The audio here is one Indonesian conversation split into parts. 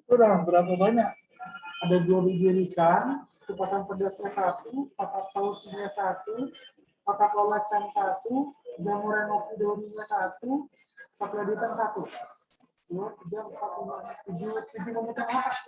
Kurang berapa banyak? Ada 2 biji ikan, kupasan pedasnya satu, kakak sausnya satu, kakak lacang satu, jamur enoki daunnya satu, satu editan satu. 2, 3, 4, 5, 6, 7 menit yang masak.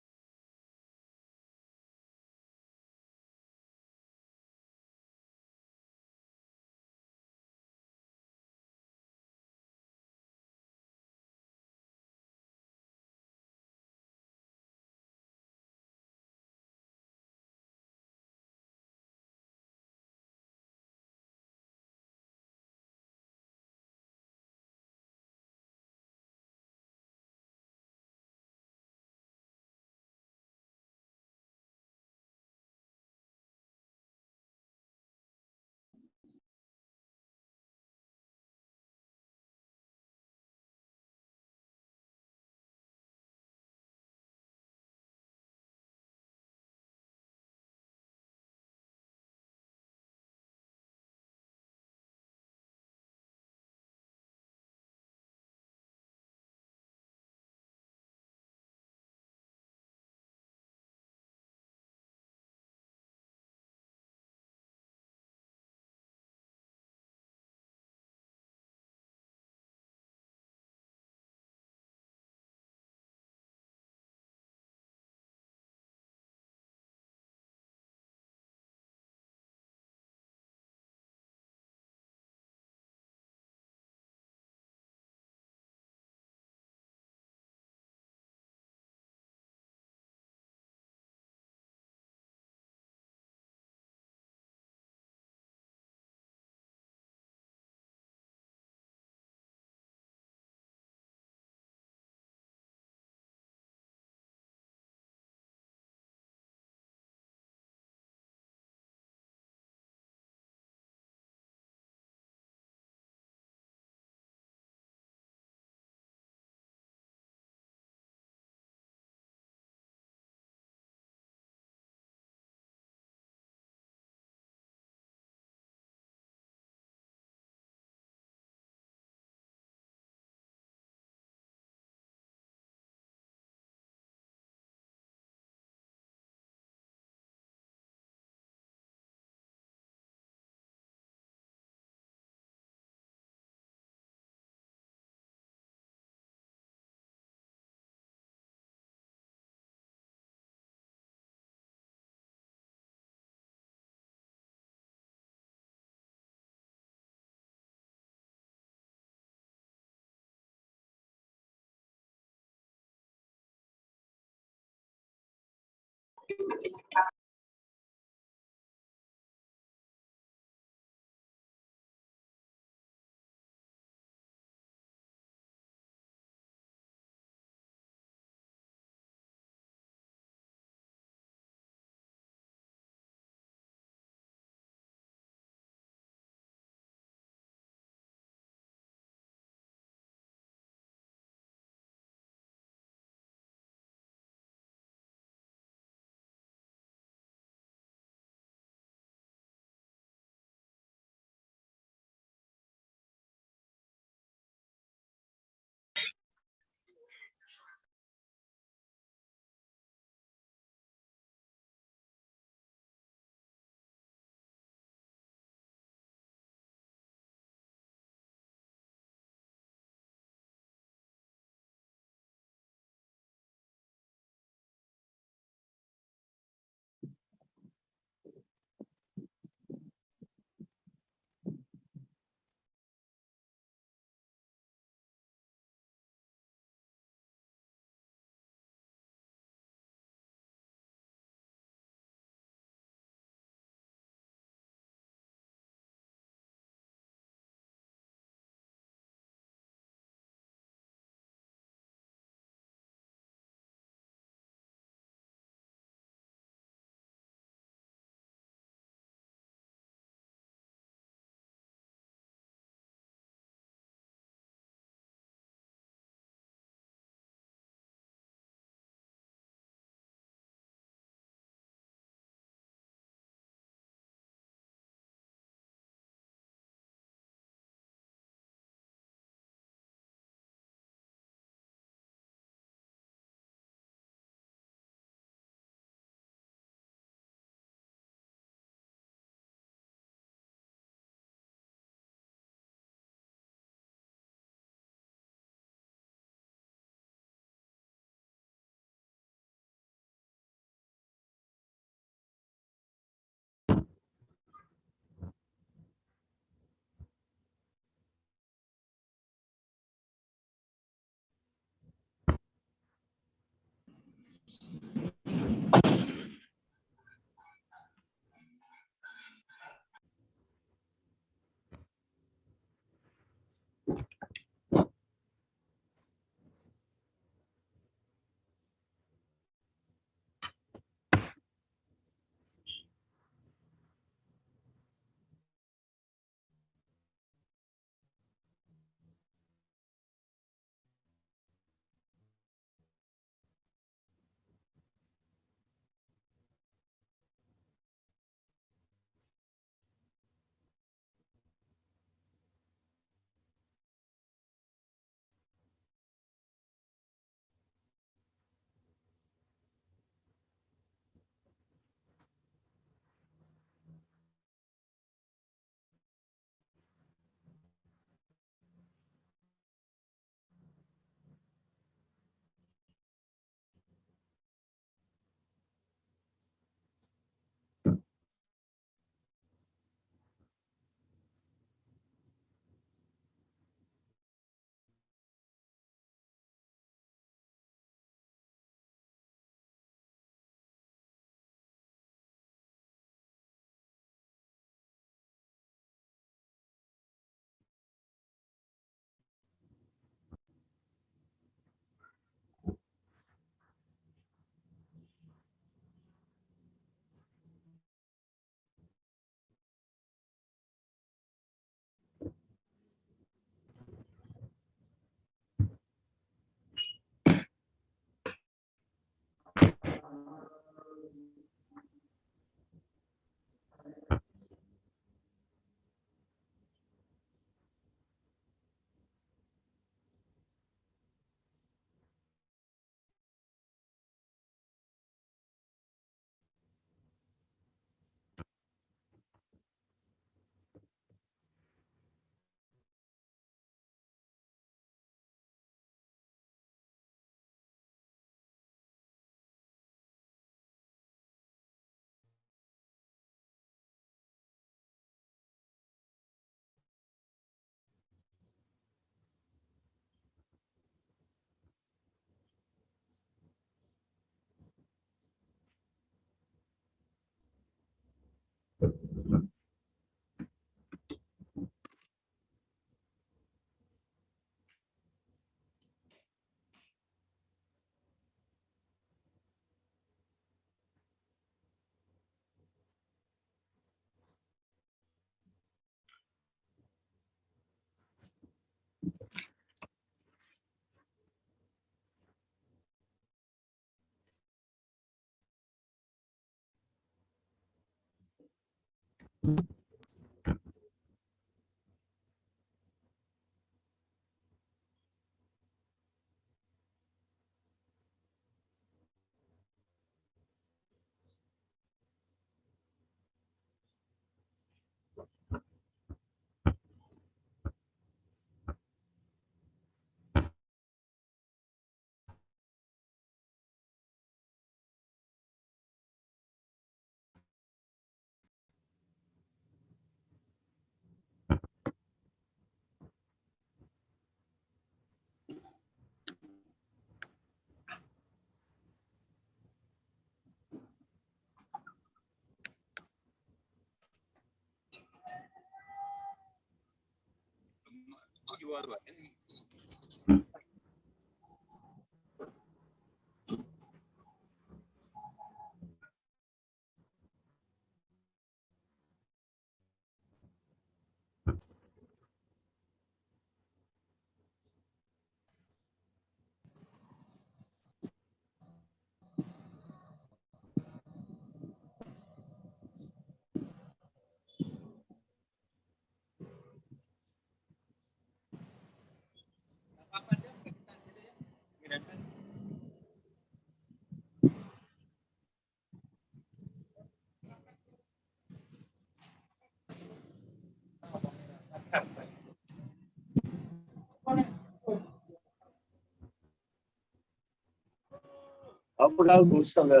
Apa kau gusto ka?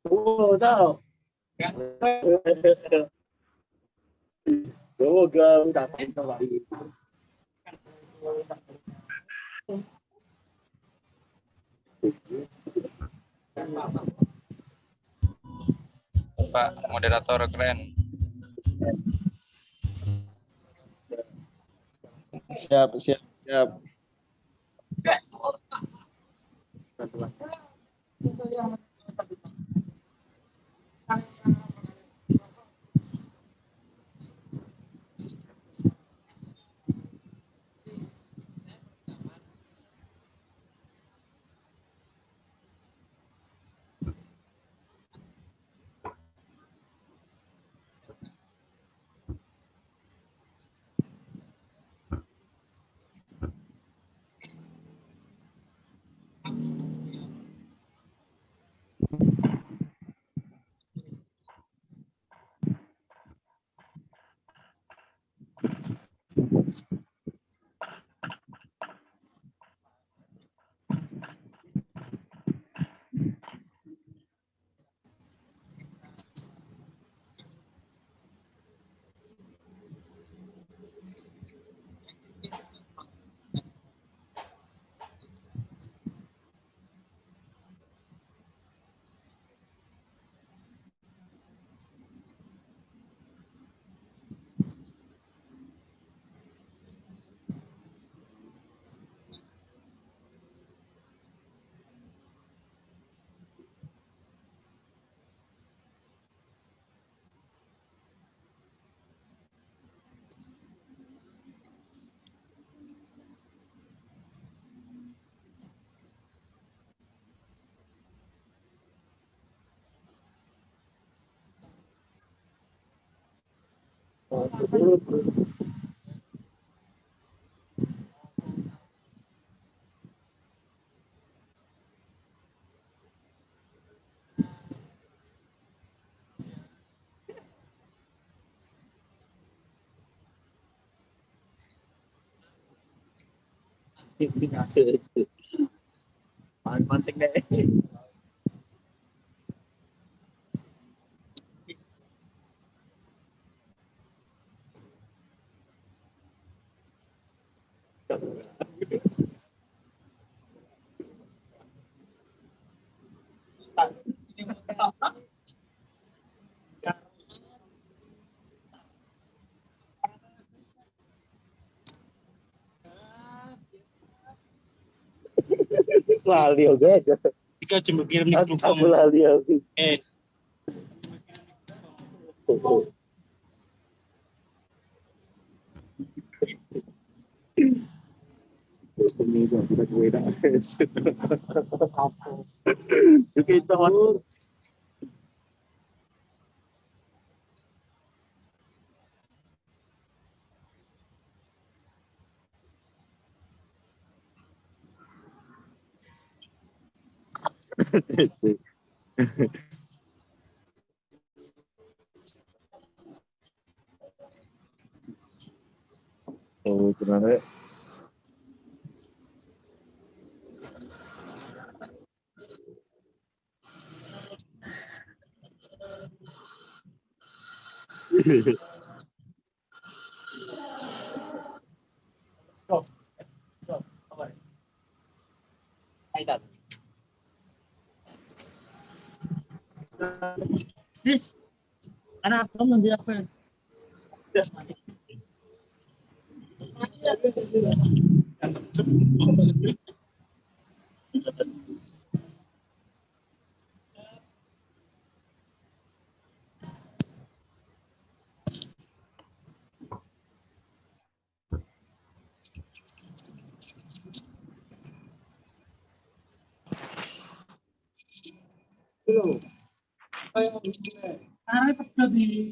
Oo, tao. Oo, gawin natin ito. Pak moderator keren. Siap, siap, siap. Mancing deh. Lali oke aja. Ika cuma kirim di grup Aku lali aku. Eh, Comigo, kita gue dah. Kita masuk. Oh, kenapa? stop. Stop. Apa? Aidan. Chris, anak kamu nanti apa? Ya. Karena terjadi,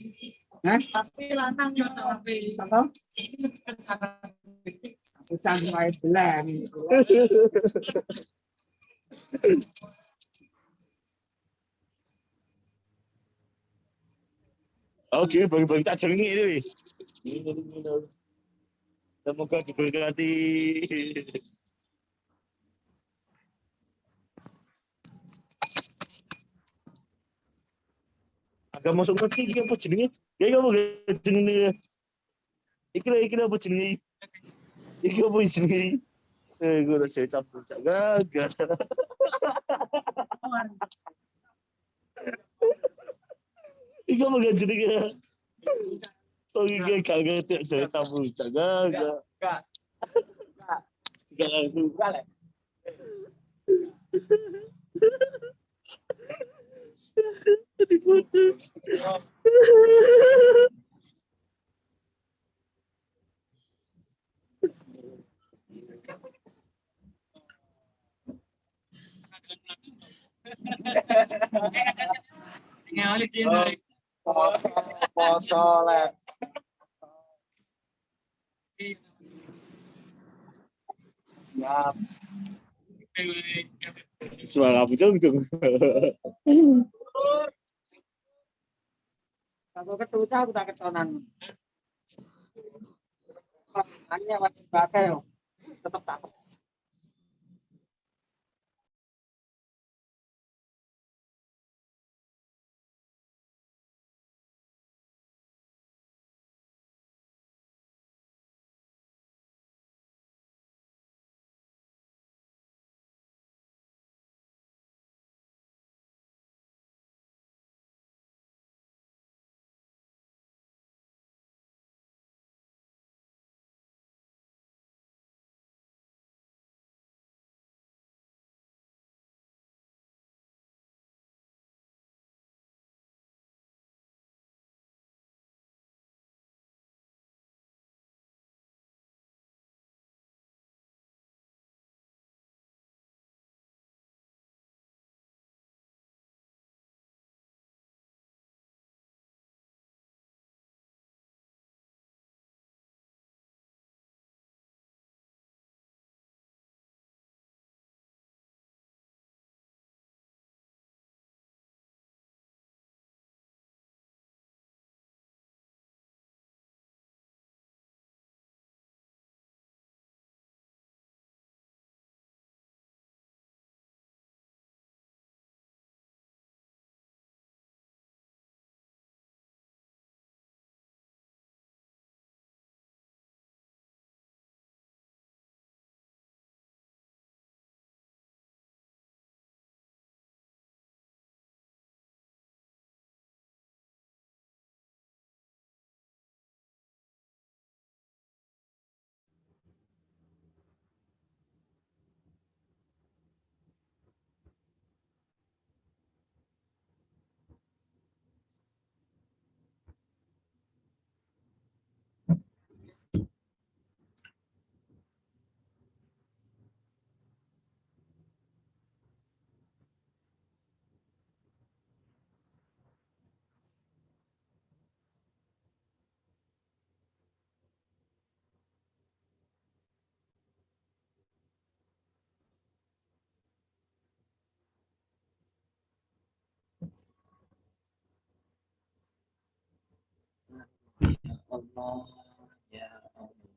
tapi lanang yo tapi tahu? Ini kan Ucap main belang. Oke, bagi-bagi tak cengi ini. Ini. Semoga diberkati. Agak masuk ngerti iki apa jenenge? Ya iki apa jenenge? Iki apa jenenge? Iki apa jenenge? Gue udah saya campur gagal. Iki apa jenenge? Oh, iki kagak saya campur gagal. enggak. Gagal. Ngawali dia. Poso lek. Ya, Suara apa jong. kalau ketemu aku tak ketonan. Hanya wajib pakai yo. Tetap tak Allah, ya Allah.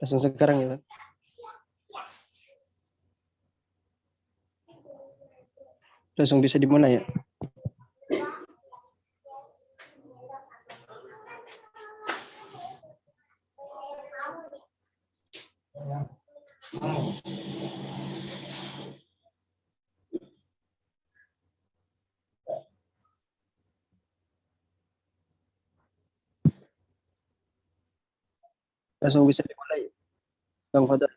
Langsung sekarang ya, Pak. Langsung bisa dimulai ya. Langsung bisa dimulai, Bang Fadal.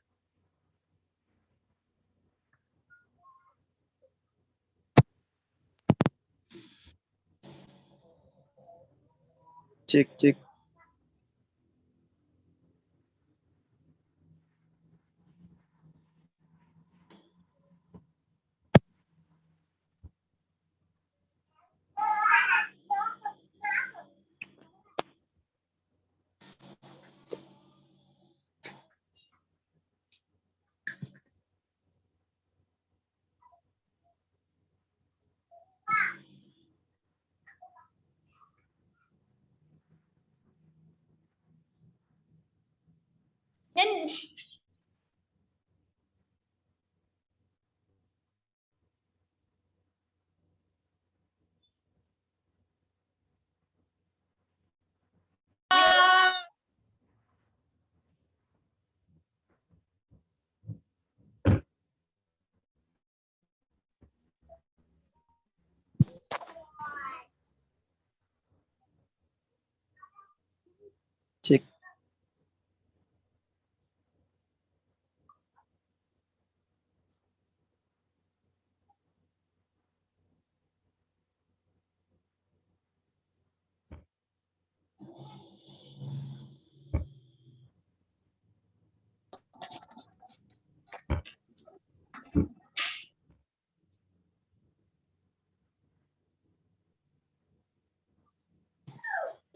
Cek, cek.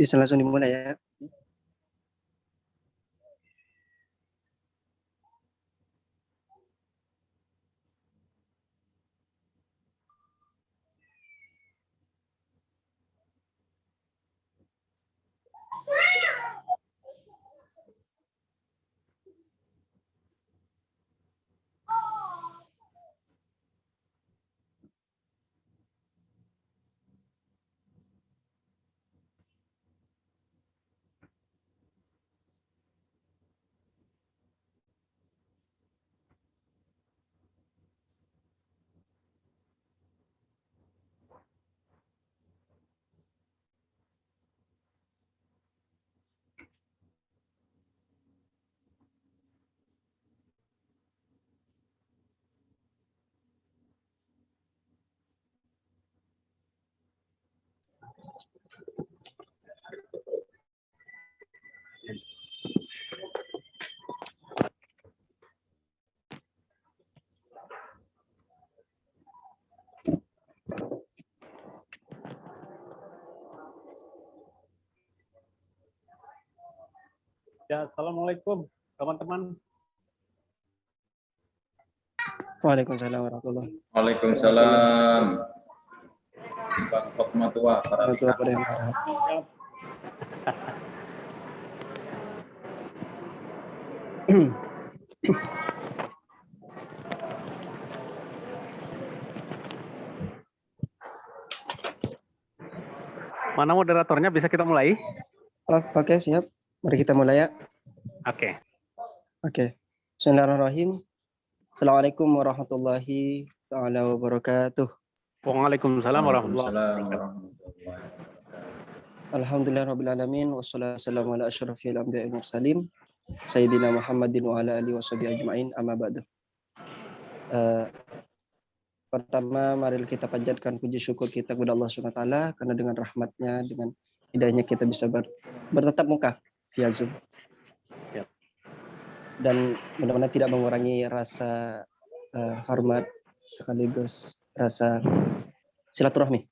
Bisa langsung dimulai ya. Ya, assalamualaikum teman-teman. Waalaikumsalam warahmatullahi Waalaikumsalam. Bang Fatmatua, para wabarakatuh. Mana moderatornya, bisa kita mulai? Oh, oke, siap. Mari kita mulai ya. Oke. Oke. Bismillahirrahmanirrahim. Assalamualaikum warahmatullahi taala wabarakatuh. Waalaikumsalam warahmatullahi Waalaikumsalam wabarakatuh. warahmatullahi wabarakatuh. Alhamdulillahirabbil alamin wassalatu wassalamu ala asyrafil anbiya'i wal mursalin sayyidina Muhammadin wa ala alihi washabihi ajmain amma ba'du. Pertama, mari kita panjatkan puji syukur kita kepada Allah Subhanahu wa taala karena dengan rahmatnya, dengan hidayahnya kita bisa bertatap muka via Zoom. Yap. Dan mudah-mudahan tidak mengurangi rasa hormat sekaligus rasa silaturahmi.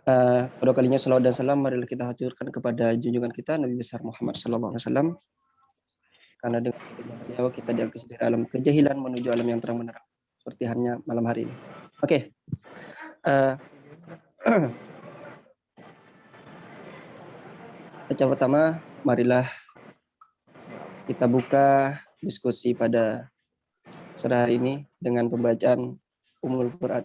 Pada kalinya salawat dan salam mari kita haturkan kepada junjungan kita Nabi besar Muhammad sallallahu alaihi wasallam, karena dengan beliau kita diangkat dari alam kejahilan menuju alam yang terang benderang seperti hanya malam hari ini. Oke. Baca pertama, marilah kita buka diskusi pada sore hari ini dengan pembacaan Ummul Quran.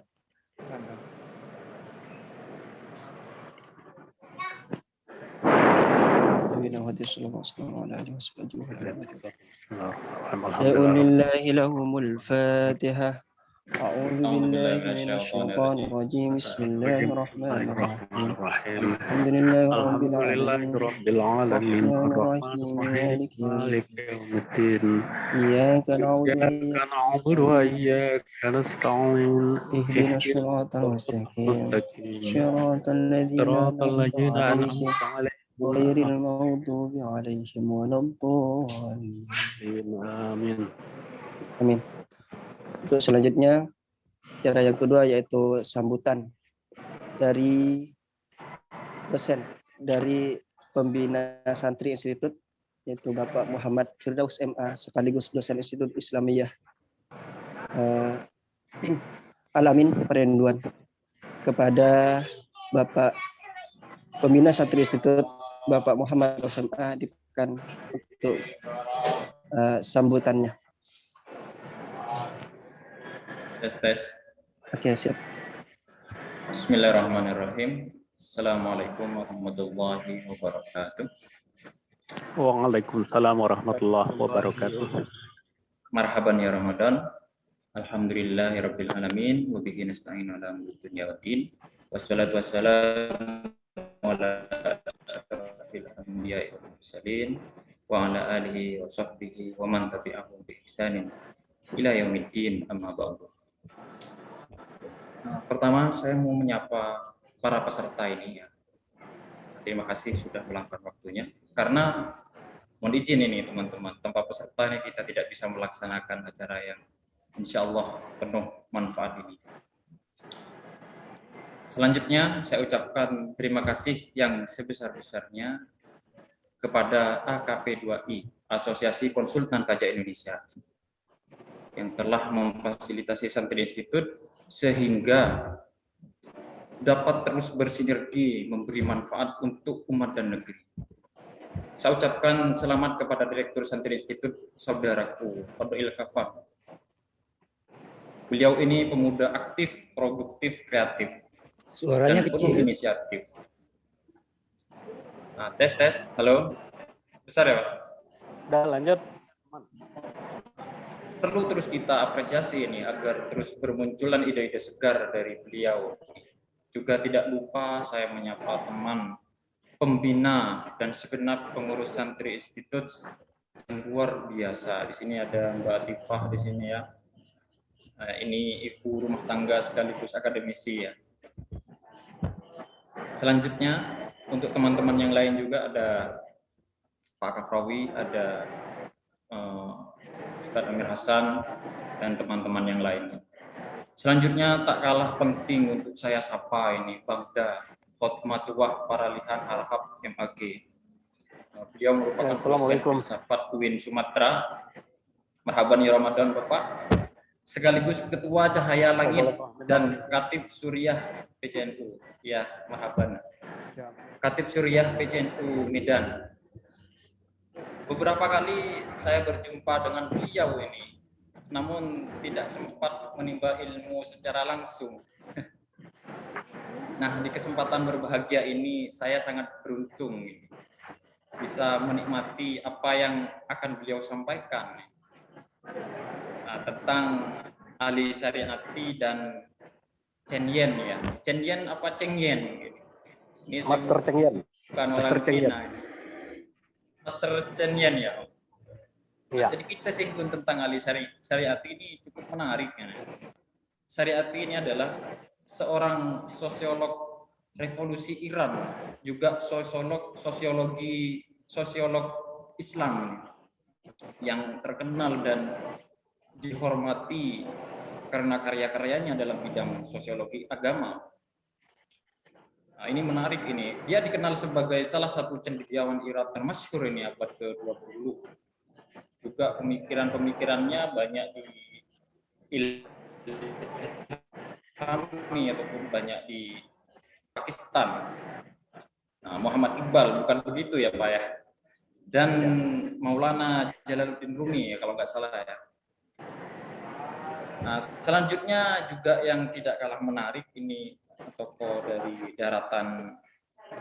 Ya ulillahi lahumul fatihah. أعوذ بالله من الشيطان الرجيم بسم الله الرحمن الرحيم الحمد لله رب العالمين الرحمن الرحيم مالك يوم الدين إياك نعبد وإياك نستعين اهدنا الصراط المستقيم صراط الذين أنعمت عليهم غير المغضوب عليهم ولا الضالين. Amin. Untuk selanjutnya, cara yang kedua yaitu sambutan dari dosen dari pembina santri institut, yaitu Bapak Muhammad Firdaus MA sekaligus dosen Institut Islamiyah Al-Amin Perinduan, kepada Bapak pembina santri institut Bapak Muhammad SMA diberikan untuk sambutannya. Tes. Oke, siap. Bismillahirrahmanirrahim. Assalamualaikum warahmatullahi wabarakatuh. Waalaikumsalam warahmatullahi wabarakatuh. Marhaban ya Ramadan. Alhamdulillahirabbil alamin wa bihi nasta'in ala umuri dunya waddin. Wassalatu wassalamu ala asyrafil anbiya'i wal mursalin wa ala alihi wa sahbihi wa man tabi'ahum bi ihsanin ila yaumiddin, amma ba'du. Pertama, saya mau menyapa para peserta ini ya. Terima kasih sudah meluangkan waktunya. Karena mohon izin ini teman-teman, tanpa peserta ini kita tidak bisa melaksanakan acara yang insya Allah penuh manfaat ini. Selanjutnya saya ucapkan terima kasih yang sebesar-besarnya kepada AKP2I, Asosiasi Konsultan Pajak Indonesia, yang telah memfasilitasi Santri Institute sehingga dapat terus bersinergi memberi manfaat untuk umat dan negeri. Saya ucapkan selamat kepada Direktur Santri Institute, saudaraku Fadil Kafaf. Beliau ini pemuda aktif, produktif, kreatif, Suaranya dan penuh kecil. inisiatif. Nah, tes, halo, besar ya Pak? Udah lanjut. Perlu terus kita apresiasi ini agar terus bermunculan ide-ide segar dari beliau. Juga tidak lupa saya menyapa teman pembina dan segenap pengurus Santri Institute yang luar biasa. Di sini ada Mbak Tifah di sini ya. Nah, ini ibu rumah tangga sekaligus akademisi ya. Selanjutnya untuk teman-teman yang lain juga ada Pak Kafrawi, ada Ustadz Amir Hasan, dan teman-teman yang lainnya. Selanjutnya tak kalah penting untuk saya sapa ini Bangda Khotmatullah Paralihan Harhab MAG. Beliau merupakan dosen filsafat UIN Sumatera. Marhaban ya Ramadan Bapak. Sekaligus Ketua Cahaya Langit dan Katib Suriah PCNU. Ya, marhaban. Katib Suriah PCNU Medan. Beberapa kali saya berjumpa dengan beliau ini, namun tidak sempat menimba ilmu secara langsung. Nah, di kesempatan berbahagia ini saya sangat beruntung bisa menikmati apa yang akan beliau sampaikan. Nah, tentang ahli syariati dan Chen-Yen ya. Chen-Yen apa Cheng-Yen? Ini Master Cengyen. bukan orang Cina. Master Chen-Yen ya. Iya. Sedikit saya singgung tentang ahli syariati ini cukup menarik. Ya. Syariati ini adalah seorang sosiolog revolusi Iran, juga sosiolog Islam yang terkenal dan dihormati karena karya-karyanya dalam bidang sosiologi agama. Nah, ini menarik ini. Dia dikenal sebagai salah satu cendekiawan Iran termasyhur ini abad ke-20. Juga pemikiran-pemikirannya banyak ilhami ataupun banyak di Pakistan. Nah, Muhammad Iqbal bukan begitu ya Pak ya. Dan Maulana Jalaluddin Rumi ya kalau nggak salah ya. Nah, selanjutnya juga yang tidak kalah menarik ini tokoh dari daratan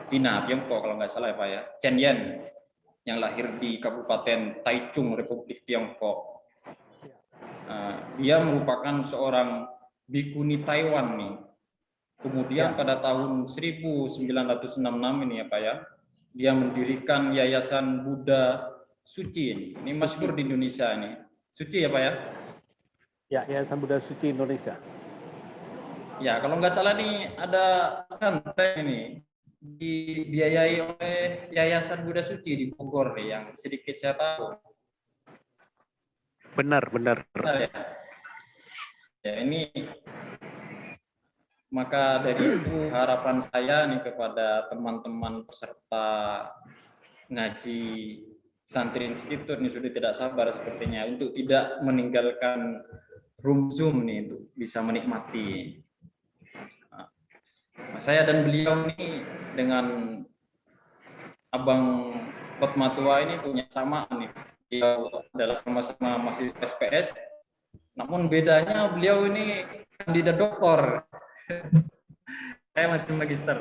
Cina, Tiongkok kalau nggak salah ya Pak ya, Chen-Yen yang lahir di Kabupaten Taichung, Republik Tiongkok. Dia merupakan seorang bikuni Taiwan nih. Kemudian pada tahun 1966 ini ya Pak ya, dia mendirikan Yayasan Buddha Suci ini masyhur di Indonesia ini. Suci ya Pak ya? Ya, Yayasan Buddha Suci Indonesia. Ya, kalau nggak salah nih ada pesantren ini dibiayai oleh Yayasan Buddha Suci di Bogor nih yang sedikit saya tahu. Benar. Benar ya? Ya, ini maka dari itu harapan saya nih kepada teman-teman peserta ngaji Santri Institute ini sudah tidak sabar sepertinya untuk tidak meninggalkan room Zoom nih untuk bisa menikmati. Nah, saya dan beliau ini dengan Abang Khotmatua ini punya sama nih. Beliau adalah sama-sama mahasiswa SPS. Namun bedanya beliau ini kandidat doktor. Saya masih magister.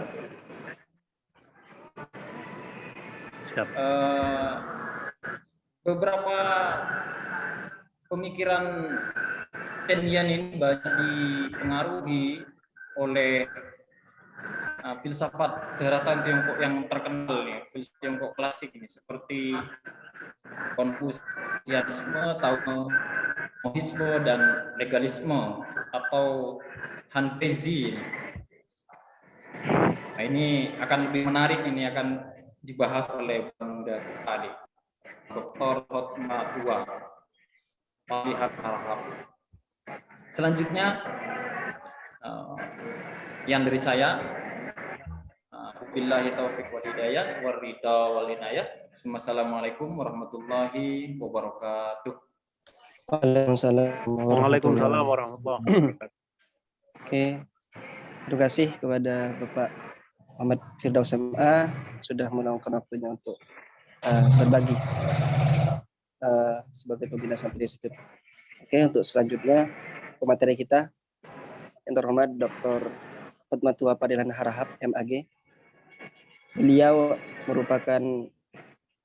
Siap. Beberapa pemikiran Chen-Yen ini banyak dipengaruhi oleh filsafat daratan Tiongkok yang terkenal nih, filsafat Tiongkok klasik ini seperti Konfusianisme, Taoisme dan legalisme atau Hanfezi. Nah, ini akan lebih menarik, ini akan dibahas oleh Bunda kita nih, Dr. Khotmatua Paralihan Harhab. Selanjutnya Sekian dari saya. Billahi taufiq wal hidayah wal ridha wal inayah. Wassalamualaikum warahmatullahi wabarakatuh. Waalaikumsalam Waalaikumsalam warahmatullahi. warahmatullahi wabarakatuh. Oke, terima kasih kepada Bapak Muhammad Firdaus MA sudah meluangkan waktunya untuk berbagi sebagai pembina santri institut. Oke, untuk selanjutnya pemateri kita yang terhormat Dr. Hotmatua Padilan Harahap MAG. Beliau merupakan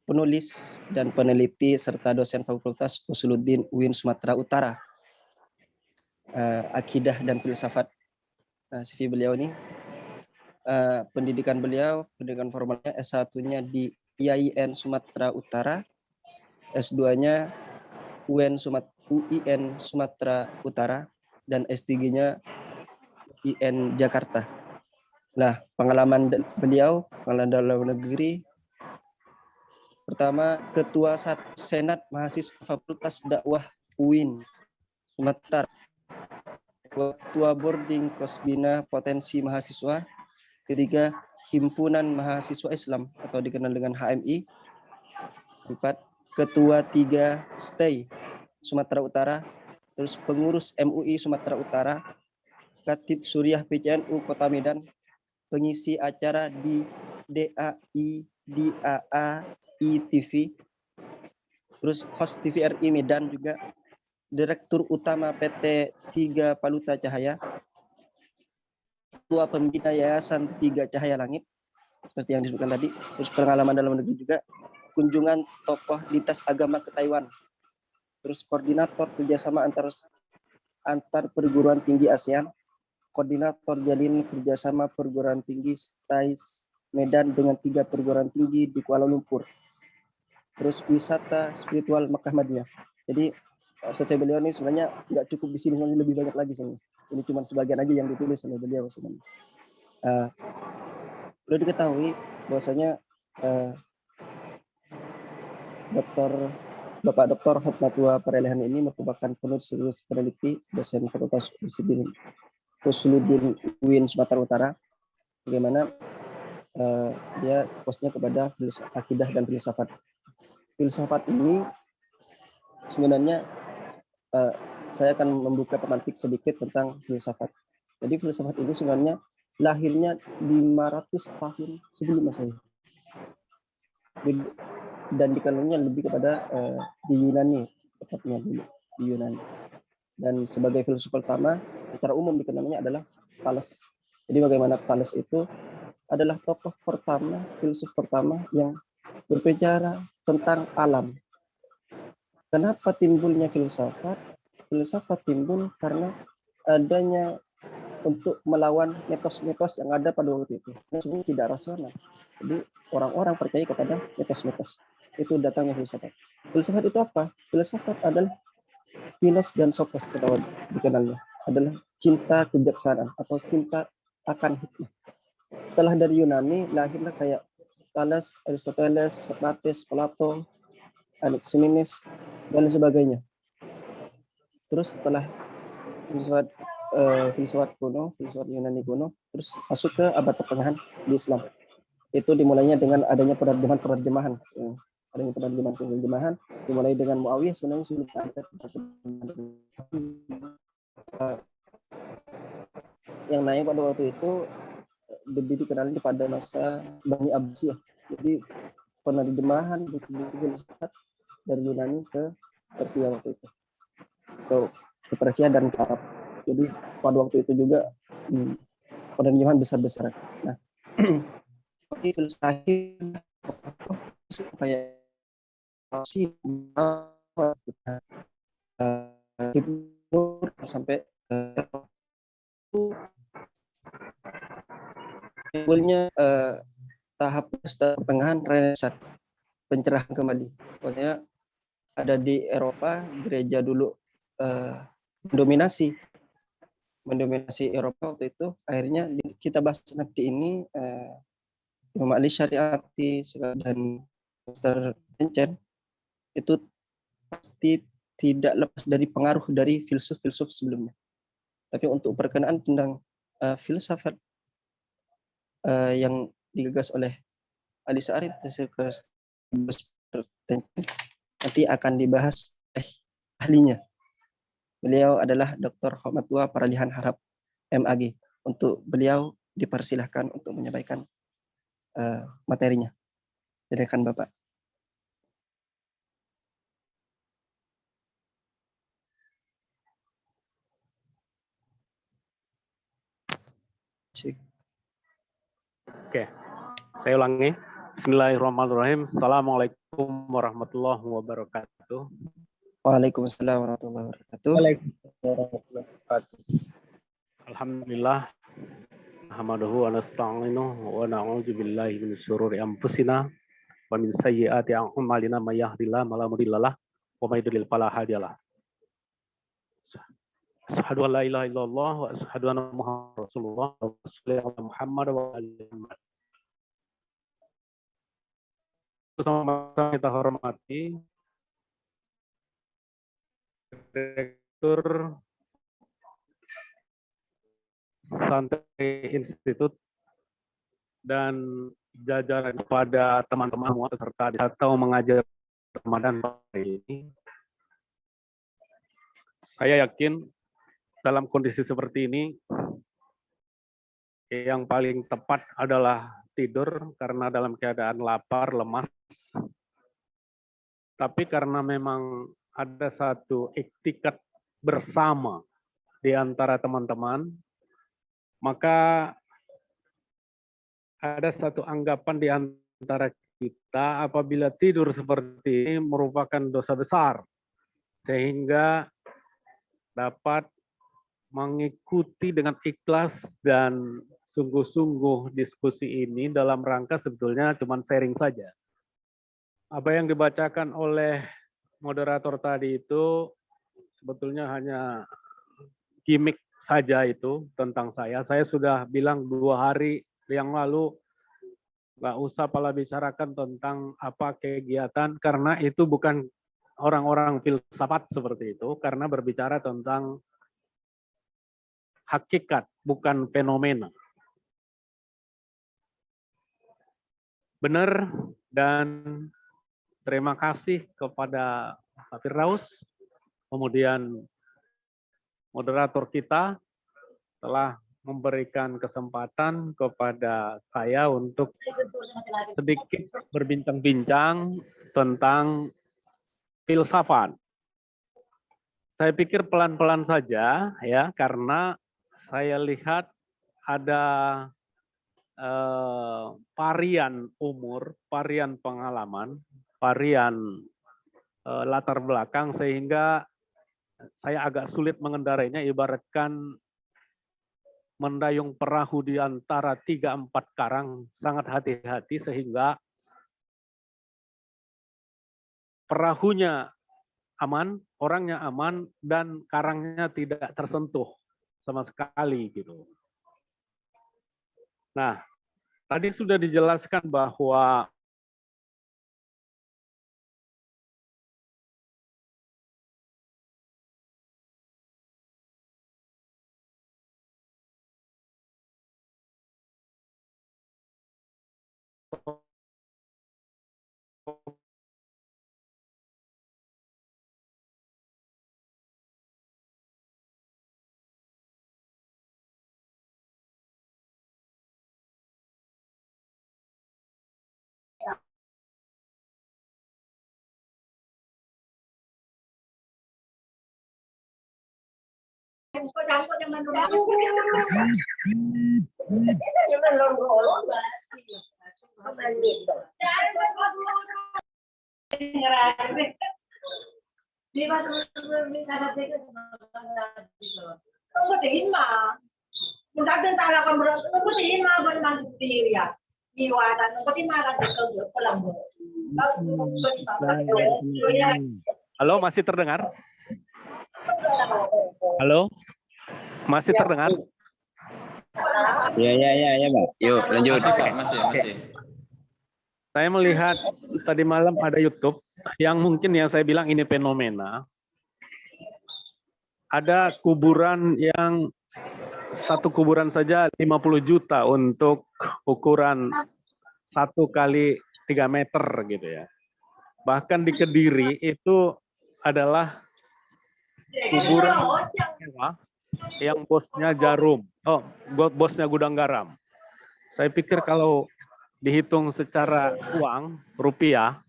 penulis dan peneliti serta dosen Fakultas Usuluddin UIN Sumatera Utara. Akidah dan filsafat. CV beliau ini pendidikan formalnya S1-nya di IAIN Sumatera Utara, S2-nya UIN Sumatera Utara, dan S3-nya IN Jakarta. Nah, pengalaman beliau, pengalaman dalam negeri, pertama, Ketua Senat Mahasiswa Fakultas Dakwah UIN Sumatera, Ketua Boarding Kosbina Potensi Mahasiswa, ketiga, Himpunan Mahasiswa Islam atau dikenal dengan HMI, 4, Ketua 3 STAY Sumatera Utara, terus pengurus MUI Sumatera Utara, Khatib Suriah PCNU Kota Medan, pengisi acara di DAI TV, terus host TVRI Medan juga, Direktur Utama PT 3 Paluta Cahaya, Ketua Pembina Yayasan 3 Cahaya Langit, seperti yang disebutkan tadi, terus pengalaman dalam negeri juga, kunjungan tokoh lintas agama ke Taiwan, terus koordinator kerjasama antar perguruan tinggi ASEAN, koordinator jalin kerjasama perguruan tinggi STAIS Medan dengan 3 perguruan tinggi di Kuala Lumpur. Terus wisata spiritual Makkah Madinah. Jadi CV beliau ini sebenarnya nggak cukup di sini, sebenarnya lebih banyak lagi sini. Ini cuma sebagian aja yang ditulis oleh beliau sebenarnya. Perlu diketahui bahwasanya Bapak Dr. Hotmatua Padilan ini merupakan penulis peneliti dosen Fakultas Usuluddin UIN Sumatera Utara, bagaimana dia fokusnya kepada akidah dan filsafat. Filsafat ini sebenarnya saya akan membuka pemantik sedikit tentang filsafat. Jadi filsafat ini sebenarnya lahirnya 500 tahun sebelum Masehi dan dikenalnya lebih kepada di Yunani, tepatnya dulu di Yunani. Dan sebagai filsuf pertama secara umum dikenalnya adalah Thales. Jadi bagaimana Thales itu adalah tokoh pertama, filsuf pertama yang berbicara tentang alam. Kenapa timbulnya filsafat? Filsafat timbul karena adanya untuk melawan mitos-mitos yang ada pada waktu itu. Sebenarnya tidak rasional. Jadi orang-orang percaya kepada mitos-mitos. Itu datangnya filsafat. Filsafat itu apa? Filsafat adalah Philos dan Sophos, kita dikenalnya, adalah cinta kebijaksanaan atau cinta akan hikmah. Setelah dari Yunani, lahirlah kayak Thales, Aristoteles, Socrates, Plato, Anaximenes, dan sebagainya. Terus setelah filsafat Yunani kuno, terus masuk ke abad pertengahan di Islam. Itu dimulainya dengan adanya penerjemahan. Adanya penerjemahan dimulai dengan Muawiyah, sebenarnya sudah ada yang naik pada waktu itu lebih dikenali pada masa Bani Abbasiyah. Jadi penerjemahan buku-buku filsafat dari Yunani ke Persia waktu itu, ke Persia dan ke Arab. Jadi pada waktu itu juga penerjemahan besar-besar. Nah, filsafat supaya sampai timbulnya tahap pertengahan Renaissance, pencerahan kembali. Maksudnya ada di Eropa, gereja dulu mendominasi Eropa waktu itu. Akhirnya kita bahas nanti ini Imam Ali Syariati dan Dr. Tencent itu pasti tidak lepas dari pengaruh dari filsuf-filsuf sebelumnya. Tapi untuk perkenaan tentang filsafat yang digagas oleh Ali Sa'arid nanti akan dibahas oleh ahlinya. Beliau adalah Dr. Homatua Paralihan Harap MAG. Untuk beliau dipersilahkan untuk menyampaikan materinya. Silakan Bapak. Cek. Oke, saya ulangi. Bismillahirrahmanirrahim. Assalamualaikum warahmatullahi wabarakatuh. Waalaikumsalam warahmatullahi wabarakatuh. Alhamdulillah. Ahmaduhu wa nasta'inuhu wa na'udzu billahi min syururi anfusina wa min sayyiati a'malina may yahdihillahu fala mudhillalah wa may yudlil fala hadiyalah. Asyhadu an la ilaha illallah wa asyhadu anna Muhammadar Rasulullah wa sallallahu alaihi Muhammad wa alihi Muhammad. Sama-sama kita hormati Direktur Santri Institut dan jajaran kepada teman-teman semua peserta atau mengajar Ramadan hari ini. Saya yakin dalam kondisi seperti ini yang paling tepat adalah tidur karena dalam keadaan lapar, lemas. Tapi karena memang ada satu iktikat bersama di antara teman-teman, maka ada satu anggapan di antara kita apabila tidur seperti ini merupakan dosa besar, sehingga dapat mengikuti dengan ikhlas dan sungguh-sungguh diskusi ini dalam rangka sebetulnya cuma sharing saja. Apa yang dibacakan oleh moderator tadi itu sebetulnya hanya gimmick saja itu tentang saya. Saya sudah bilang 2 hari yang lalu nggak usah pala bicarakan tentang apa kegiatan karena itu bukan orang-orang filsafat seperti itu, karena berbicara tentang hakikat, bukan fenomena. Benar, dan terima kasih kepada Pak Firdaus, kemudian moderator kita telah memberikan kesempatan kepada saya untuk sedikit berbincang-bincang tentang filsafat. Saya pikir pelan-pelan saja ya, karena saya lihat ada varian umur, varian pengalaman, varian latar belakang, sehingga saya agak sulit mengendarainya, ibaratkan mendayung perahu di antara 3-4 karang, sangat hati-hati sehingga perahunya aman, orangnya aman, dan karangnya tidak tersentuh sama sekali gitu. Nah, tadi sudah dijelaskan bahwa Halo, masih terdengar? Halo? Masih terdengar? Ya, Pak. Yuk, lanjut. Masih. Saya melihat tadi malam ada YouTube yang mungkin yang saya bilang ini fenomena. Ada kuburan yang satu kuburan saja 50 juta untuk ukuran 1 kali 3 meter gitu ya. Bahkan di Kediri itu adalah kuburan yang bosnya Jarum. Oh, bosnya Gudang Garam. Saya pikir kalau dihitung secara uang, rupiah,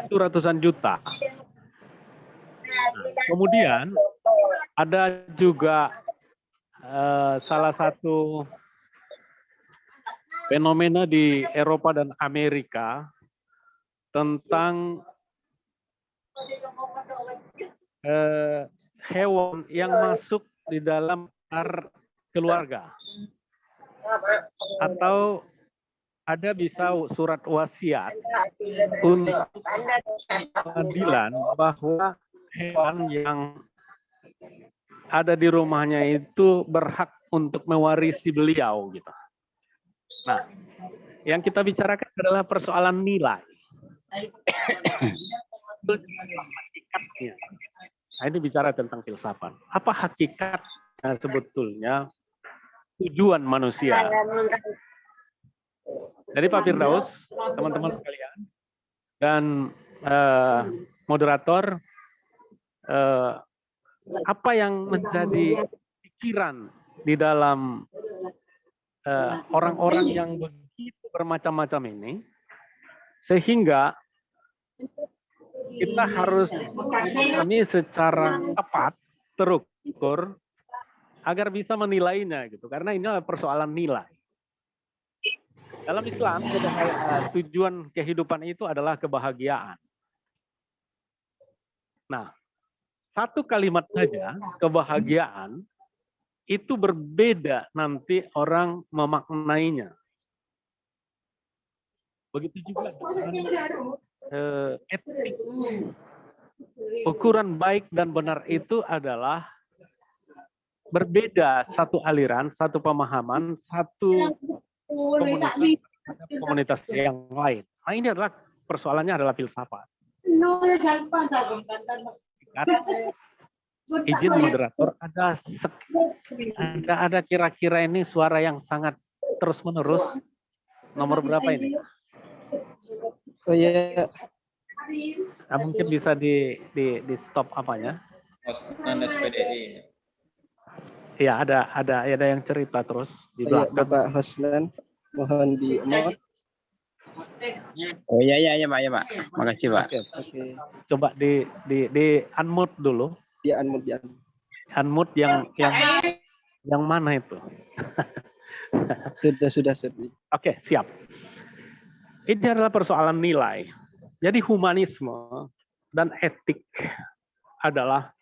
itu ratusan juta. Nah, kemudian ada juga salah satu fenomena di Eropa dan Amerika tentang hewan yang masuk di dalam keluarga. Atau ada bisa surat wasiat untuk pengadilan bahwa hewan yang ada di rumahnya itu berhak untuk mewarisi beliau gitu. Nah, yang kita bicarakan adalah persoalan nilai. Hakikatnya. Nah, ini bicara tentang filsafat. Apa hakikatnya sebetulnya tujuan manusia? Jadi Pak Firdaus, teman-teman sekalian, dan moderator, apa yang menjadi pikiran di dalam orang-orang yang begitu bermacam-macam ini, sehingga kita harus memahami secara tepat, terukur, agar bisa menilainya gitu. Karena ini adalah persoalan nilai. Dalam Islam, tujuan kehidupan itu adalah kebahagiaan. Nah, satu kalimat saja, kebahagiaan, itu berbeda nanti orang memaknainya. Begitu juga dengan etik. Ukuran baik dan benar itu adalah berbeda, satu aliran, satu pemahaman, satu komunitas yang lain. Nah, ini adalah persoalannya adalah filsafat. Izin moderator, ada kira-kira ini suara yang sangat terus-menerus. Nomor berapa ini? Oh iya. Nah, mungkin bisa di stop apanya? SPDI. Ya, ada yang cerita terus di Oh, iya, belakang. Bapak Hosnan, mohon di mute. Oh iya Pak. Makasih Pak. Oke. Coba di unmute dulu. Dia unmute. Unmute yang mana itu? Sudah. Oke, siap. Ini adalah persoalan nilai. Jadi humanisme dan etik adalah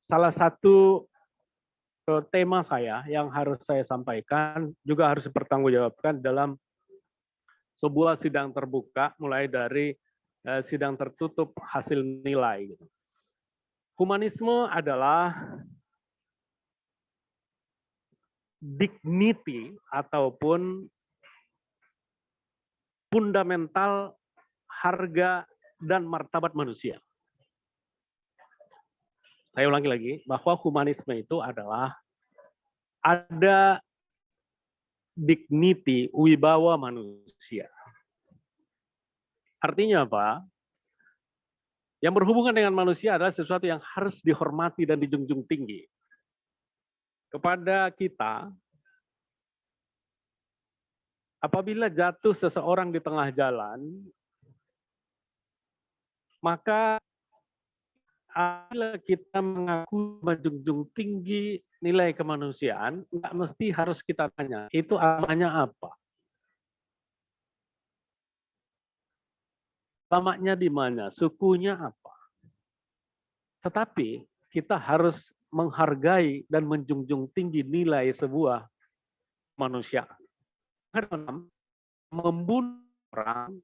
salah satu tema saya yang harus saya sampaikan, juga harus dipertanggungjawabkan dalam sebuah sidang terbuka, mulai dari sidang tertutup hasil nilai. Humanisme adalah dignity ataupun fundamental harga dan martabat manusia. Saya ulangi lagi, bahwa humanisme itu adalah ada dignity, wibawa manusia. Artinya apa? Yang berhubungan dengan manusia adalah sesuatu yang harus dihormati dan dijunjung tinggi. Kepada kita, apabila jatuh seseorang di tengah jalan, maka apabila kita mengaku menjunjung tinggi nilai kemanusiaan, nggak mesti harus kita tanya, itu agamanya apa? Agamanya di mana? Sukunya apa? Tetapi kita harus menghargai dan menjunjung tinggi nilai sebuah manusia. Membunuh orang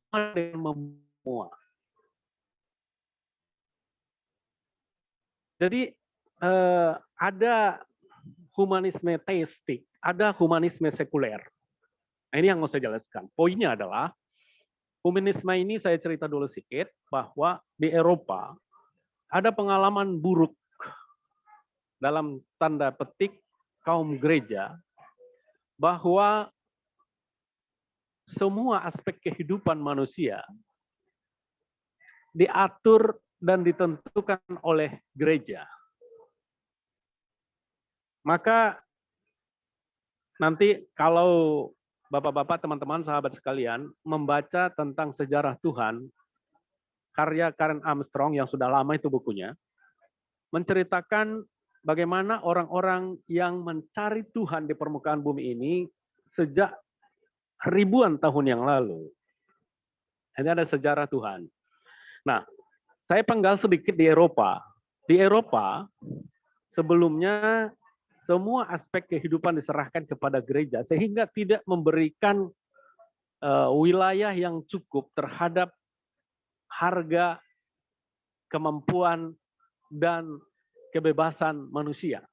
dengan membunuh. Jadi ada humanisme teistik, ada humanisme sekuler. Nah, ini yang mau saya jelaskan. Poinnya adalah, humanisme ini saya cerita dulu sedikit, bahwa di Eropa ada pengalaman buruk dalam tanda petik kaum gereja bahwa semua aspek kehidupan manusia diatur dan ditentukan oleh gereja. Maka nanti kalau Bapak-bapak, teman-teman, sahabat sekalian, membaca tentang sejarah Tuhan, karya Karen Armstrong yang sudah lama itu bukunya, menceritakan bagaimana orang-orang yang mencari Tuhan di permukaan bumi ini sejak ribuan tahun yang lalu. Ini ada sejarah Tuhan. Nah, saya penggal sedikit di Eropa. Di Eropa, sebelumnya semua aspek kehidupan diserahkan kepada gereja, sehingga tidak memberikan wilayah yang cukup terhadap harga, kemampuan, dan kebebasan manusia.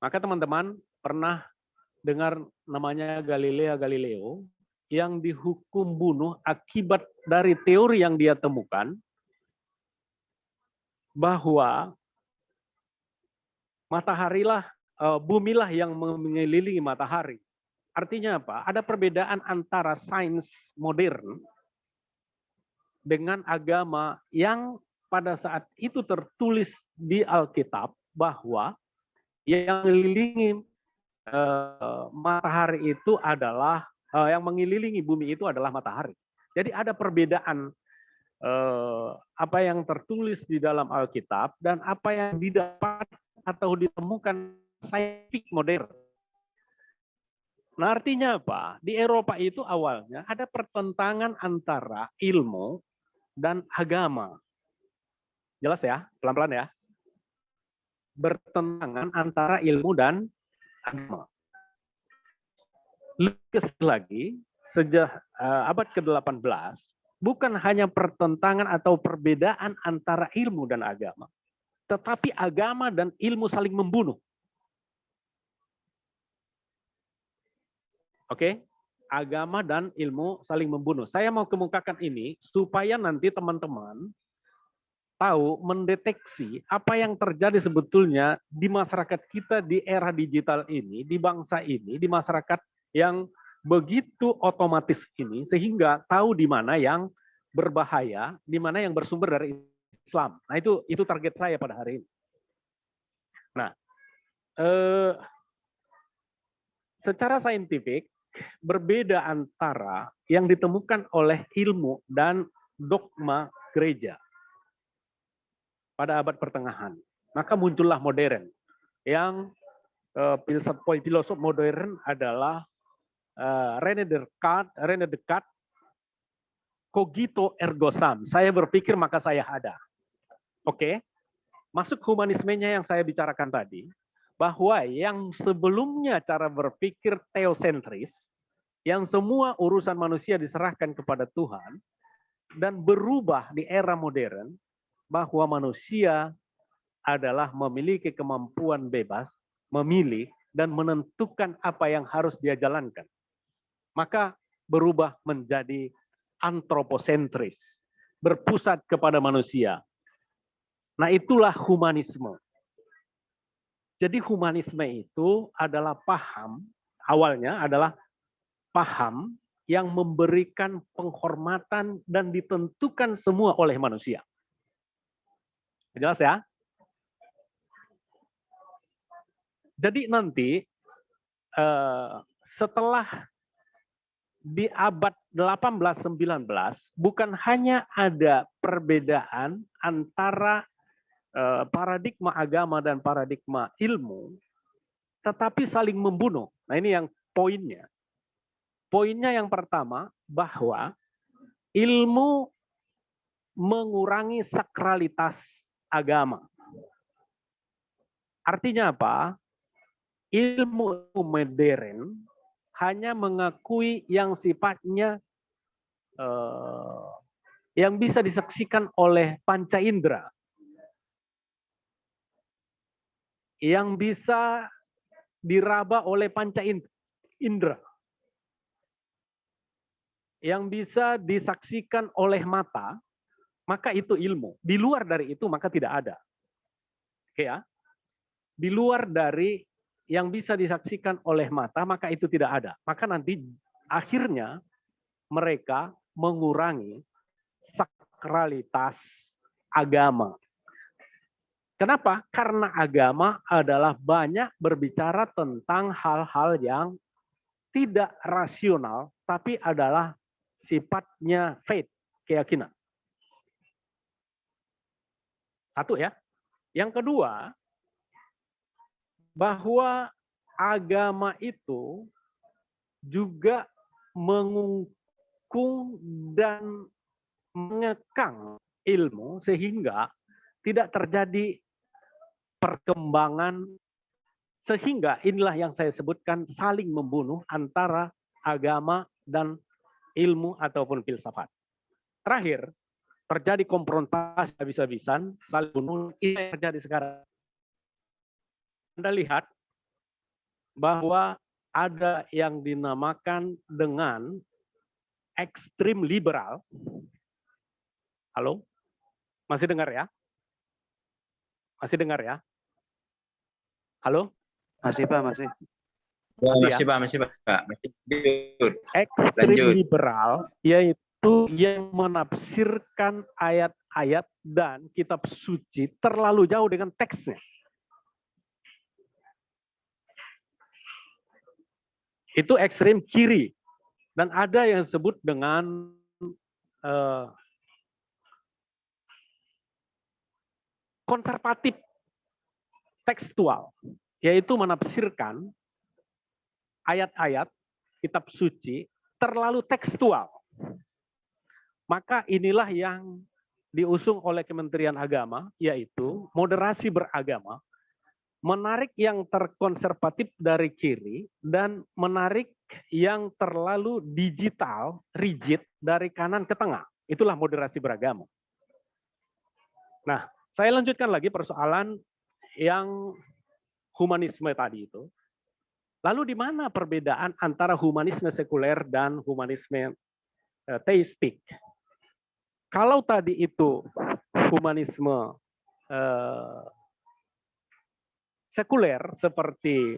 Maka teman-teman pernah dengar namanya Galileo yang dihukum bunuh akibat dari teori yang dia temukan bahwa mataharilah, bumilah yang mengelilingi matahari. Artinya apa? Ada perbedaan antara sains modern dengan agama yang pada saat itu tertulis di Alkitab bahwa yang mengelilingi matahari itu adalah, yang mengelilingi bumi itu adalah matahari. Jadi ada perbedaan apa yang tertulis di dalam Alkitab dan apa yang didapat atau ditemukan saintifik modern. Nah, artinya apa? Di Eropa itu awalnya ada pertentangan antara ilmu dan agama. Jelas ya? Pelan-pelan ya. Bertentangan antara ilmu dan agama. Lebih lagi, sejak abad ke-18, bukan hanya pertentangan atau perbedaan antara ilmu dan agama, tetapi agama dan ilmu saling membunuh. Oke? Agama dan ilmu saling membunuh. Saya mau kemukakan ini supaya nanti teman-teman tahu mendeteksi apa yang terjadi sebetulnya di masyarakat kita di era digital ini, di bangsa ini, di masyarakat yang begitu otomatis ini, sehingga tahu di mana yang berbahaya, di mana yang bersumber dari Islam. Nah, itu target saya pada hari ini. Nah, secara saintifik berbeda antara yang ditemukan oleh ilmu dan dogma gereja pada abad pertengahan. Maka muncullah modern. Yang filosof modern adalah René Descartes, cogito ergo sum. Saya berpikir maka saya ada. Oke. Masuk humanismenya yang saya bicarakan tadi, bahwa yang sebelumnya cara berpikir teosentris, yang semua urusan manusia diserahkan kepada Tuhan, dan berubah di era modern, bahwa manusia adalah memiliki kemampuan bebas, memilih, dan menentukan apa yang harus dia jalankan. Maka berubah menjadi antroposentris, berpusat kepada manusia. Nah, itulah humanisme. Jadi humanisme itu adalah paham, awalnya adalah paham yang memberikan penghormatan dan ditentukan semua oleh manusia. Jelas ya? Jadi nanti setelah di abad 18-19 bukan hanya ada perbedaan antara paradigma agama dan paradigma ilmu, tetapi saling membunuh. Nah, ini yang poinnya. Poinnya yang pertama, bahwa ilmu mengurangi sakralitas agama. Artinya apa? Ilmu modern hanya mengakui yang sifatnya yang bisa disaksikan oleh panca indera, yang bisa diraba oleh panca indera, yang bisa disaksikan oleh mata, maka itu ilmu. Di luar dari itu maka tidak ada. Oke ya. Di luar dari yang bisa disaksikan oleh mata, maka itu tidak ada. Maka nanti akhirnya mereka mengurangi sakralitas agama. Kenapa? Karena agama adalah banyak berbicara tentang hal-hal yang tidak rasional, tapi adalah sifatnya faith, keyakinan. Satu ya. Yang kedua, bahwa agama itu juga mengungkung dan mengekang ilmu sehingga tidak terjadi perkembangan, sehingga inilah yang saya sebutkan saling membunuh antara agama dan ilmu ataupun filsafat. Terakhir, terjadi konfrontasi habis-habisan, saling bunuh, ini yang terjadi sekarang. Anda lihat bahwa ada yang dinamakan dengan ekstrim liberal. Halo? Masih dengar ya? Masih dengar ya? Halo? Masih Pak, masih. Ya, Masih ya? masih Pak. Masih lanjut. Ekstrim Lanjut. liberal yaitu yang menafsirkan ayat-ayat dan kitab suci terlalu jauh dengan teksnya. Itu ekstrim kiri. Dan ada yang disebut dengan konservatif tekstual, yaitu menafsirkan ayat-ayat kitab suci terlalu tekstual. Maka inilah yang diusung oleh Kementerian Agama, yaitu moderasi beragama, menarik yang terkonservatif dari kiri dan menarik yang terlalu digital, rigid dari kanan ke tengah. Itulah moderasi beragama. Nah, saya lanjutkan lagi persoalan yang humanisme tadi itu. Lalu di mana perbedaan antara humanisme sekuler dan humanisme teistik? Kalau tadi itu humanisme sekuler seperti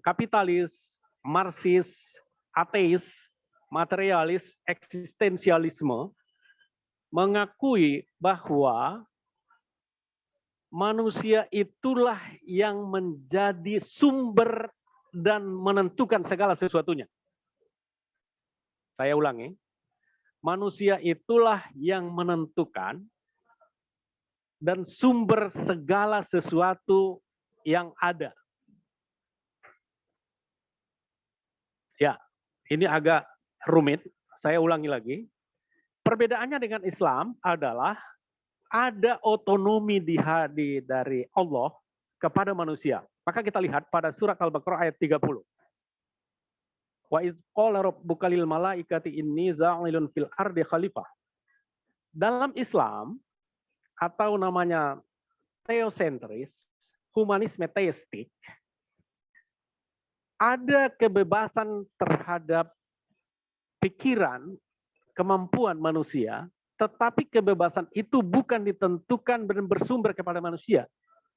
kapitalis, marxis, ateis, materialis, eksistensialisme, mengakui bahwa manusia itulah yang menjadi sumber dan menentukan segala sesuatunya. Saya ulangi, manusia itulah yang menentukan dan sumber segala sesuatu yang ada. Ya, ini agak rumit, saya ulangi lagi. Perbedaannya dengan Islam adalah ada otonomi dari Allah kepada manusia. Maka kita lihat pada surat Al-Baqarah ayat 30. Wa idz qala rabbuka lil malaikati inni za'ilun fil ardi khalifah. Dalam Islam atau namanya teosentris, humanisme teistik, ada kebebasan terhadap pikiran, kemampuan manusia, tetapi kebebasan itu bukan ditentukan dan bersumber kepada manusia,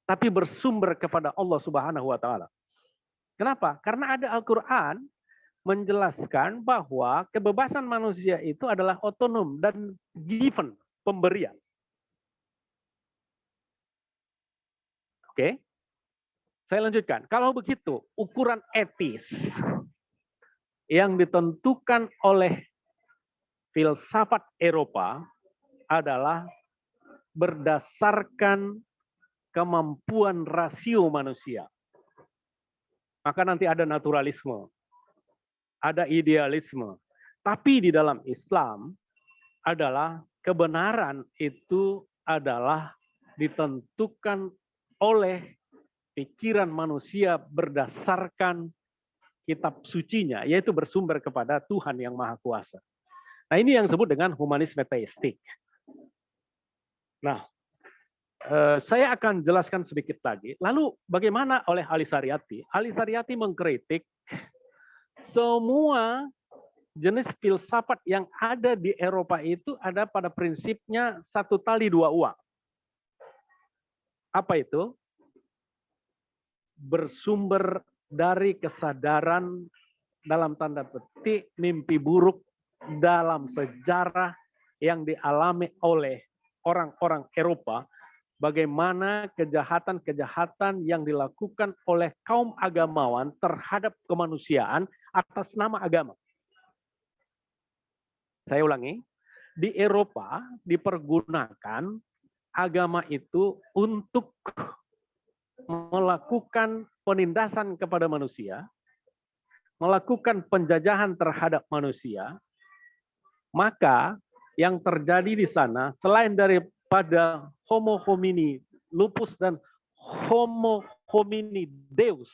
tapi bersumber kepada Allah Subhanahu wa taala. Kenapa? Karena ada Al-Qur'an menjelaskan bahwa kebebasan manusia itu adalah otonom dan given, pemberian. Oke. Saya lanjutkan. Kalau begitu, ukuran etis yang ditentukan oleh filsafat Eropa adalah berdasarkan kemampuan rasio manusia. Maka nanti ada naturalisme, ada idealisme. Tapi di dalam Islam adalah kebenaran itu adalah ditentukan oleh pikiran manusia berdasarkan kitab sucinya, yaitu bersumber kepada Tuhan yang Maha Kuasa. Nah, ini yang disebut dengan humanisme teistik. Nah, saya akan jelaskan sedikit lagi. Lalu bagaimana oleh Ali Shariati? Ali Shariati mengkritik semua jenis filsafat yang ada di Eropa itu ada pada prinsipnya satu tali dua uang. Apa itu? bersumber dari kesadaran dalam tanda petik mimpi buruk dalam sejarah yang dialami oleh orang-orang Eropa, bagaimana kejahatan-kejahatan yang dilakukan oleh kaum agamawan terhadap kemanusiaan atas nama agama. Saya ulangi, di Eropa dipergunakan agama itu untuk melakukan penindasan kepada manusia, melakukan penjajahan terhadap manusia, maka yang terjadi di sana selain daripada homo homini lupus dan homo homini deus,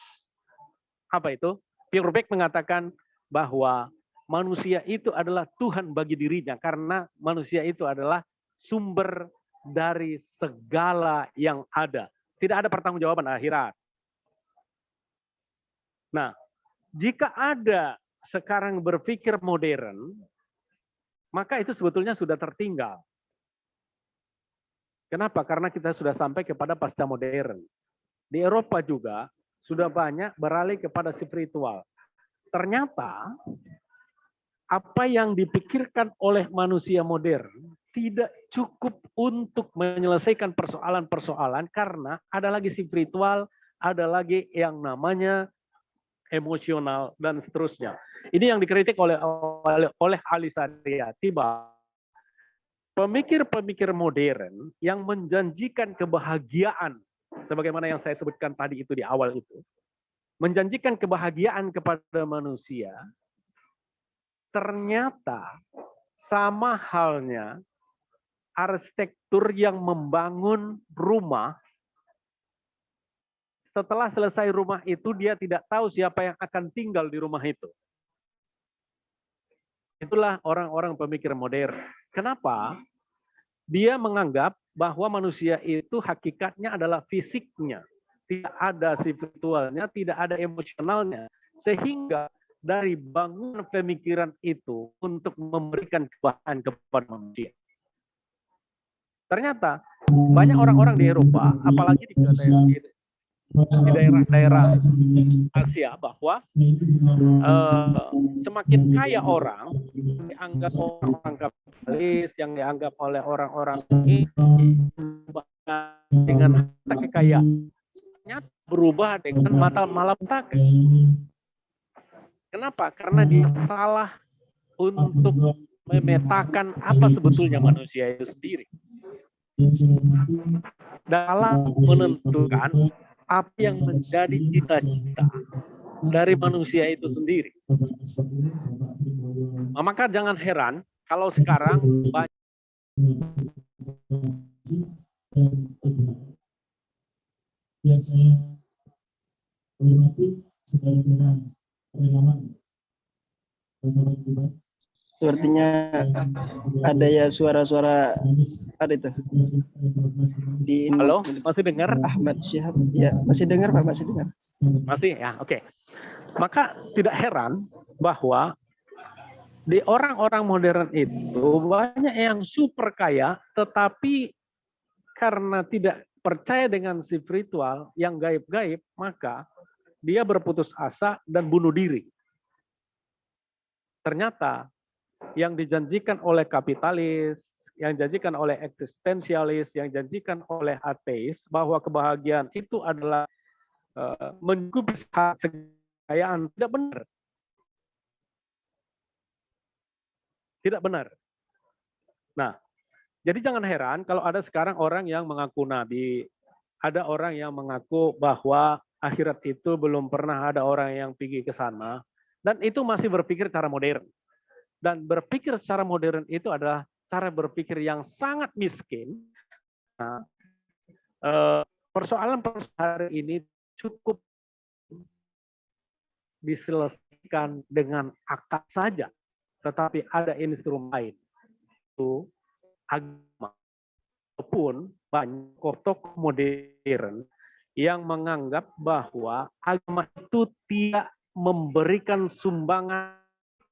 apa itu? Pierre Beck mengatakan bahwa manusia itu adalah Tuhan bagi dirinya karena manusia itu adalah sumber dari segala yang ada. Tidak ada pertanggungjawaban akhirat. Nah, jika ada sekarang berpikir modern, maka itu sebetulnya sudah tertinggal. Kenapa? Karena kita sudah sampai kepada pasca modern. Di Eropa juga sudah banyak beralih kepada spiritual. Ternyata apa yang dipikirkan oleh manusia modern tidak cukup untuk menyelesaikan persoalan-persoalan karena ada lagi spiritual, ada lagi yang namanya emosional dan seterusnya. Ini yang dikritik oleh Ali Sariati bahwa pemikir-pemikir modern yang menjanjikan kebahagiaan, sebagaimana yang saya sebutkan tadi itu di awal itu, menjanjikan kebahagiaan kepada manusia, ternyata sama halnya arsitektur yang membangun rumah. Setelah selesai rumah itu, dia tidak tahu siapa yang akan tinggal di rumah itu. Itulah orang-orang pemikir modern. Kenapa? Dia menganggap bahwa manusia itu hakikatnya adalah fisiknya. Tidak ada spiritualnya, tidak ada emosionalnya. Sehingga dari bangunan pemikiran itu untuk memberikan kebahagiaan kepada manusia. Ternyata banyak orang-orang di Eropa, apalagi di daerah-daerah Asia, bahwa semakin kaya orang, dianggap orang kapitalis, yang dianggap oleh orang-orang ini dengan harta kekayaan, ternyata berubah dengan malapetaka. Kenapa? Karena dia salah untuk memetakan apa sebetulnya manusia itu sendiri. Dalam menentukan apa yang menjadi cita-cita dari manusia itu sendiri. Maka jangan heran kalau sekarang banyak yang saya hormati saudara-saudara relawan. Sepertinya ada ya suara-suara ada itu. Di Halo, masih dengar? Ahmad Syihab. Ya, masih dengar Pak, masih dengar. Masih ya, oke. Maka tidak heran bahwa di orang-orang modern itu banyak yang super kaya, tetapi karena tidak percaya dengan spiritual yang gaib-gaib, maka dia berputus asa dan bunuh diri. Ternyata yang dijanjikan oleh kapitalis, yang dijanjikan oleh eksistensialis, yang dijanjikan oleh ateis, bahwa kebahagiaan itu adalah mencukupi kekayaan, tidak benar. Tidak benar. Nah, jadi jangan heran kalau ada sekarang orang yang mengaku nabi, ada orang yang mengaku bahwa akhirat itu belum pernah ada orang yang pergi ke sana, dan itu masih berpikir cara modern. Dan berpikir secara modern itu adalah cara berpikir yang sangat miskin. Nah, persoalan-persoalan ini cukup diselesaikan dengan akal saja, tetapi ada instrumen lain, itu agama. Walaupun banyak tokoh modern yang menganggap bahwa agama itu tidak memberikan sumbangan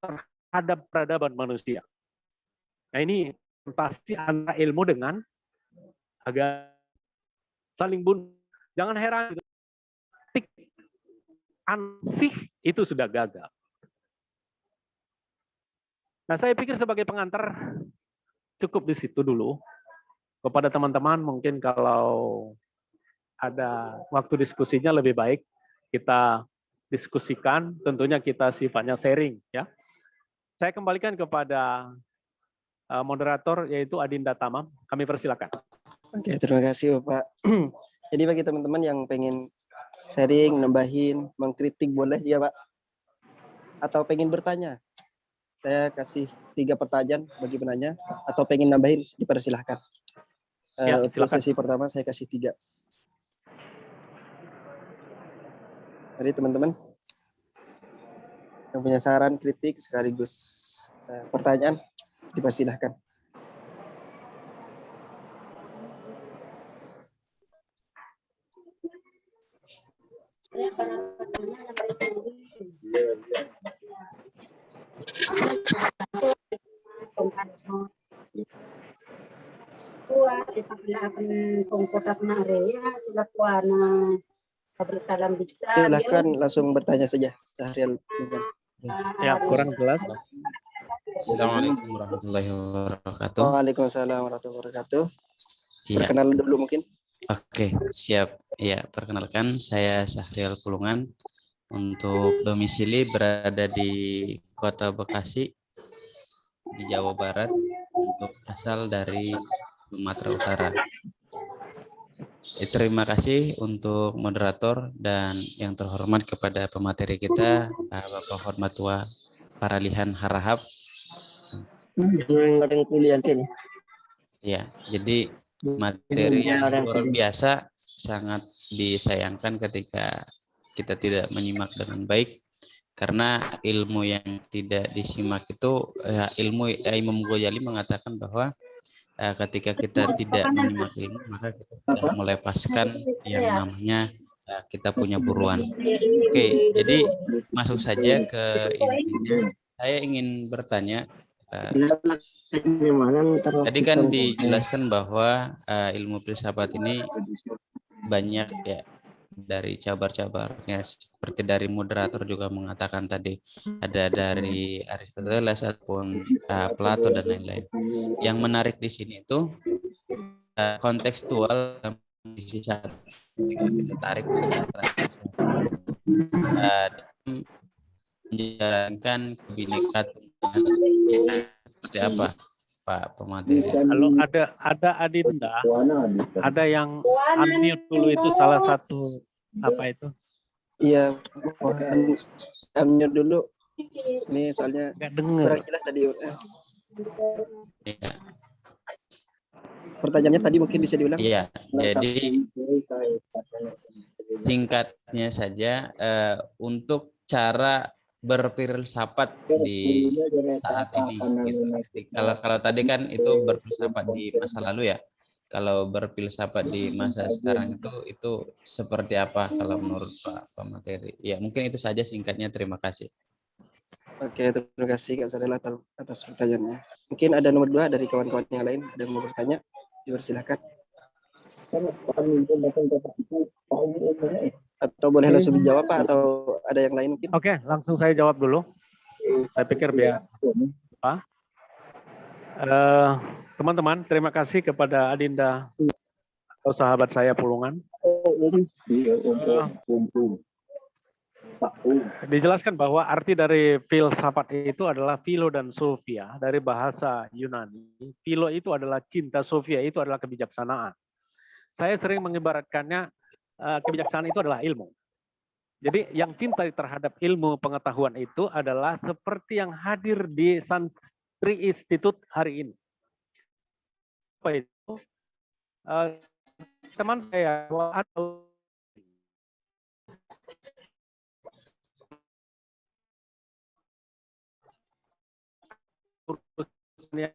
terhadap peradaban manusia. Nah, ini pasti antara ilmu dengan agama saling bunuh. Jangan heran ansih itu sudah gagal. Nah, saya pikir sebagai pengantar cukup di situ dulu. Kepada teman-teman mungkin kalau ada waktu diskusinya lebih baik kita diskusikan, tentunya kita sifatnya sharing ya. Saya kembalikan kepada moderator yaitu Adinda Tamam. Kami persilakan. Oke, terima kasih Bapak. Jadi bagi teman-teman yang pengen sharing, nambahin, mengkritik boleh ya Pak. Atau pengen bertanya, saya kasih 3 pertanyaan bagi penanya. Atau pengen nambahin, dipersilahkan. Ya, untuk silakan. sesi pertama saya kasih 3. Jadi teman-teman yang punya saran, kritik, sekaligus pertanyaan, dipersilahkan. Silakan langsung bertanya saja, Syahrial. Ya, kurang jelas. Assalamualaikum warahmatullahi wabarakatuh. Waalaikumsalam warahmatullahi wabarakatuh. Iya. Perkenalan dulu mungkin. Oke, siap. Ya, perkenalkan saya Syahrial Pulungan. Untuk domisili berada di Kota Bekasi di Jawa Barat. Untuk asal dari Sumatera Utara. Terima kasih untuk moderator dan yang terhormat kepada pemateri kita, Bapak Hormatua Paralihan Harahap. Ya, jadi materi yang luar biasa, sangat disayangkan ketika kita tidak menyimak dengan baik, karena ilmu yang tidak disimak itu, ilmu Imam Ghazali mengatakan bahwa ketika kita tidak menyimak ilmu, maka kita sudah melepaskan yang namanya kita punya buruan. Oke, jadi masuk saja ke intinya. Saya ingin bertanya, tadi kan dijelaskan bahwa ilmu filsafat ini banyak ya dari cabar-cabarnya, seperti dari moderator juga mengatakan tadi ada dari Aristoteles ataupun Plato dan lain-lain. Yang menarik di sini itu kontekstual di saat kita tarik secara menjalankan kebinekaan seperti apa, Pak pemateri? Kalau ada Adinda, ada yang unmute dulu itu salah satu apa itu? Iya, mohon unmute dulu. Ini soalnya Nggak dengar. kurang jelas tadi. Ya. Pertanyaannya tadi mungkin bisa diulang. Iya, jadi singkatnya saja untuk cara berfilsafat di saat ini gitu. Jadi, kalau tadi kan itu berfilsafat di masa lalu ya. Kalau berfilsafat di masa sekarang itu seperti apa kalau menurut Pak pemateri? Ya, mungkin itu saja singkatnya. Terima kasih. Oke, terima kasih Kak Sarela atas pertanyaannya. Mungkin ada nomor 2 dari kawan-kawan yang lain ada yang mau bertanya, dipersilakan. Atau boleh langsung dijawab Pak, atau ada yang lain mungkin? Oke, langsung saya jawab dulu. Saya pikir biar Pak. Teman-teman, terima kasih kepada Adinda atau sahabat saya Pulungan. Dijelaskan bahwa arti dari filsafat itu adalah philo dan sophia dari bahasa Yunani. Philo itu adalah cinta, sophia itu adalah kebijaksanaan. Saya sering mengibaratkannya kebijaksanaan itu adalah ilmu. Jadi yang cinta terhadap ilmu pengetahuan itu adalah seperti yang hadir di Santri Institute hari ini. Apa itu? Teman saya atau yang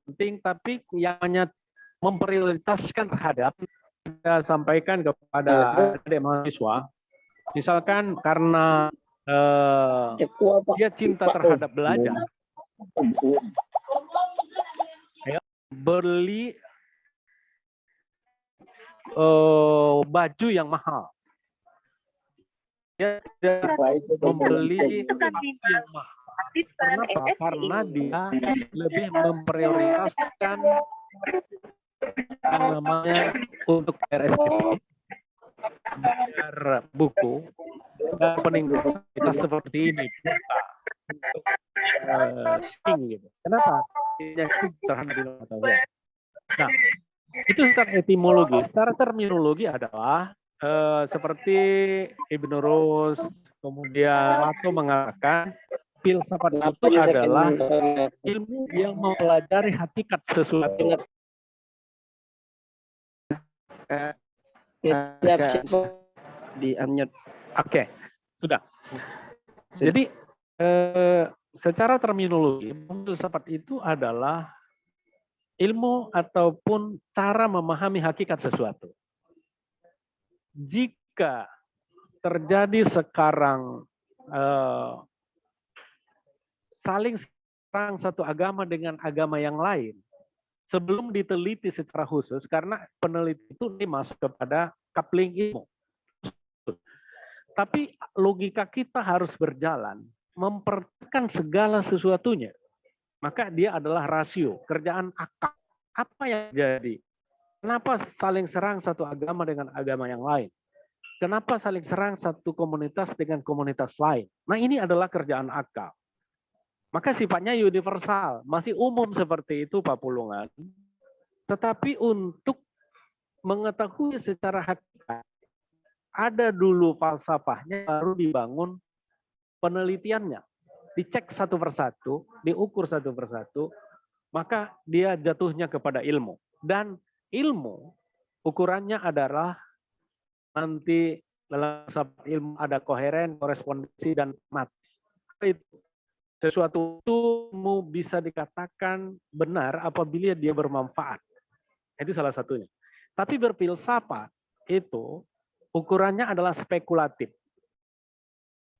penting, tapi yang hanya memprioritaskan terhadap, saya sampaikan kepada adik mahasiswa, misalkan karena dia cinta terhadap belajar, ya, beli baju yang mahal, dia tidak membeli sesuatu yang mahal. Kenapa? Karena dia lebih memprioritaskan yang namanya untuk RSCP, bayar buku, dan peningkatan kita seperti ini untuk gitu. Kenapa? Ini terhadap ilmu. Nah, itu secara etimologi. Secara terminologi adalah seperti Ibnu Rus, kemudian Plato mengatakan filsafat itu adalah ilmu yang mempelajari hakikat sesuatu. Di unmute. Oke, sudah. Jadi secara terminologi filsafat itu adalah ilmu ataupun cara memahami hakikat sesuatu. Jika terjadi sekarang saling serang satu agama dengan agama yang lain, sebelum diteliti secara khusus, karena peneliti itu masuk kepada coupling ilmu. Tapi logika kita harus berjalan, memperhatikan segala sesuatunya. Maka dia adalah rasio, kerjaan akal. Apa yang jadi? Kenapa saling serang satu agama dengan agama yang lain? Kenapa saling serang satu komunitas dengan komunitas lain? Nah, ini adalah kerjaan akal. Maka sifatnya universal, masih umum seperti itu Pak Pulungan. Tetapi untuk mengetahui secara hakikat, ada dulu falsafahnya, baru dibangun penelitiannya. Dicek satu persatu, diukur satu persatu, maka dia jatuhnya kepada ilmu. Dan ilmu ukurannya adalah nanti dalam ilmu ada koheren, korespondensi, dan mati. Itu sesuatu itu bisa dikatakan benar apabila dia bermanfaat. Itu salah satunya. Tapi berfilsafat itu ukurannya adalah spekulatif.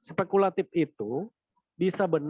Spekulatif itu bisa benar